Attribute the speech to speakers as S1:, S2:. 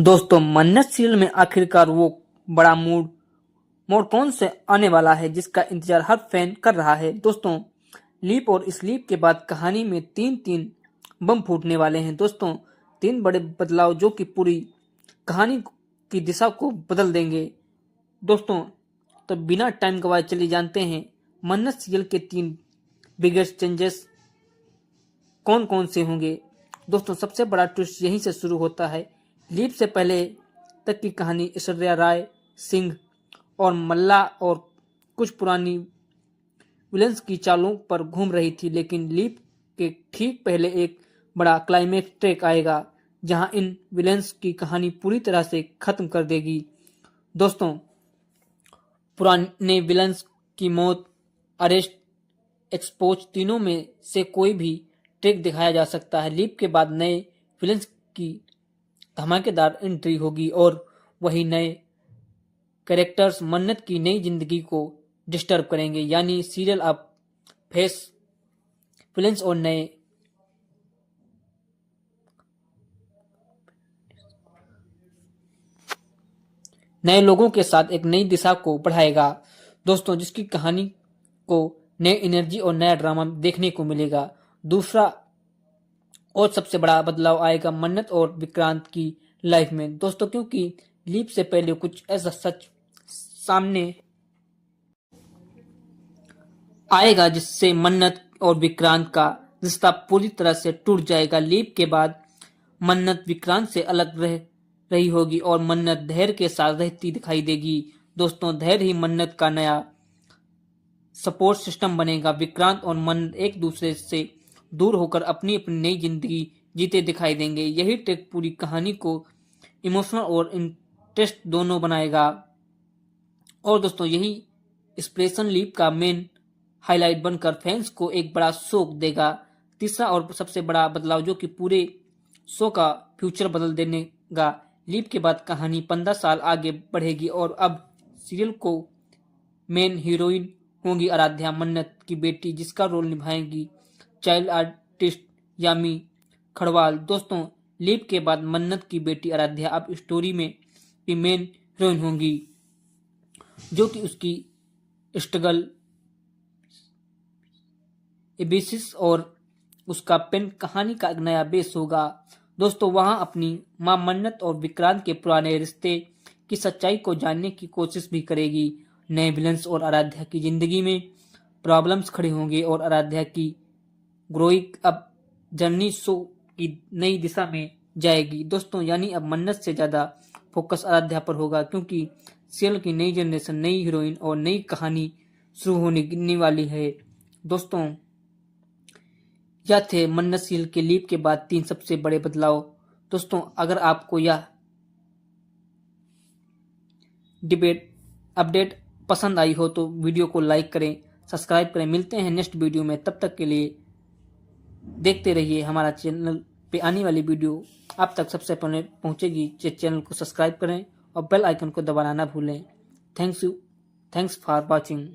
S1: दोस्तों मन्नत सीरियल में आखिरकार वो बड़ा मोड़ कौन से आने वाला है जिसका इंतजार हर फैन कर रहा है। दोस्तों लीप और स्लीप के बाद कहानी में तीन तीन बम फूटने वाले हैं। दोस्तों तीन बड़े बदलाव जो कि पूरी कहानी की दिशा को बदल देंगे। दोस्तों तो बिना टाइम गवाए चलिए जानते हैं मन्नत सीरियल के तीन बिगेस्ट चेंजेस कौन कौन से होंगे। दोस्तों सबसे बड़ा ट्विस्ट यहीं से शुरू होता है। लीप से पहले तक की कहानी ऐश्वर्या राय सिंह और मल्ला और कुछ पुरानी विलन्स की चालों पर घूम रही थी, लेकिन लीप के ठीक पहले एक बड़ा क्लाइमेक्स ट्रैक आएगा जहां इन विलन्स की कहानी पूरी तरह से खत्म कर देगी। दोस्तों पुराने विलन्स की मौत, अरेस्ट, एक्सपोज तीनों में से कोई भी ट्रैक दिखाया जा सकता है। लीप के बाद नए विलन्स की धमाकेदार एंट्री होगी और वही नए कैरेक्टर्स मन्नत की नई जिंदगी को डिस्टर्ब करेंगे। यानी सीरियल अब फेस विलन्स और नए लोगों के साथ एक नई दिशा को बढ़ाएगा। दोस्तों जिसकी कहानी को नई एनर्जी और नया ड्रामा देखने को मिलेगा। दूसरा और सबसे बड़ा बदलाव आएगा मन्नत और विक्रांत की लाइफ में। दोस्तों क्योंकि लीप से पहले कुछ ऐसा सच सामने आएगा जिससे मन्नत और विक्रांत का रिश्ता पूरी तरह से टूट जाएगा। लीप के बाद मन्नत विक्रांत से अलग रह रही होगी और मन्नत धैर्य के साथ रहती दिखाई देगी। दोस्तों धैर्य ही मन्नत का नया सपोर्ट सिस्टम बनेगा। विक्रांत और मन्नत एक दूसरे से दूर होकर अपनी अपनी नई जिंदगी जीते दिखाई देंगे। यही ट्रैक पूरी कहानी को इमोशनल और इंटरेस्ट दोनों बनाएगा। और दोस्तों यही इंस्पिरेशन लीप का मेन हाईलाइट बनकर फैंस को एक बड़ा शौक देगा। तीसरा और सबसे बड़ा बदलाव जो कि पूरे शो का फ्यूचर बदल देगा। लीप के बाद कहानी 15 साल आगे बढ़ेगी और अब सीरियल को मेन हीरोइन होंगी आराध्या, मन्नत की बेटी, जिसका रोल निभाएंगी चाइल्ड आर्टिस्ट यामी खड़वाल। दोस्तों लीप के बाद मन्नत की बेटी आराध्या अब स्टोरी में की मेन हीरोइन होंगी, जो कि उसकी स्ट्रगल, एबिसिस और उसका पेन कहानी का एक नया बेस होगा। दोस्तों वहां अपनी मां मन्नत और विक्रांत के पुराने रिश्ते की सच्चाई को जानने की कोशिश भी करेगी। नए विलन्स और आराध्या की जिंदगी में प्रॉब्लम्स खड़े होंगे और आराध्या की ग्रोइंग अप जर्नी शो की नई दिशा में जाएगी। दोस्तों यानी अब मन्नत से ज्यादा फोकस आराध्या पर होगा क्योंकि सीरियल की नई जनरेशन, नई हीरोइन और नई कहानी शुरू होने वाली है। दोस्तों यह थे मन्नत सीरियल के लीप के बाद तीन सबसे बड़े बदलाव। दोस्तों अगर आपको यह डिबेट अपडेट पसंद आई हो तो वीडियो को लाइक करें, सब्सक्राइब करें। मिलते हैं नेक्स्ट वीडियो में, तब तक के लिए देखते रहिए हमारा चैनल पे आने वाली वीडियो आप तक सबसे पहले पहुंचेगी। चैनल को सब्सक्राइब करें और बेल आइकन को दबाना ना भूलें। Thanks for watching.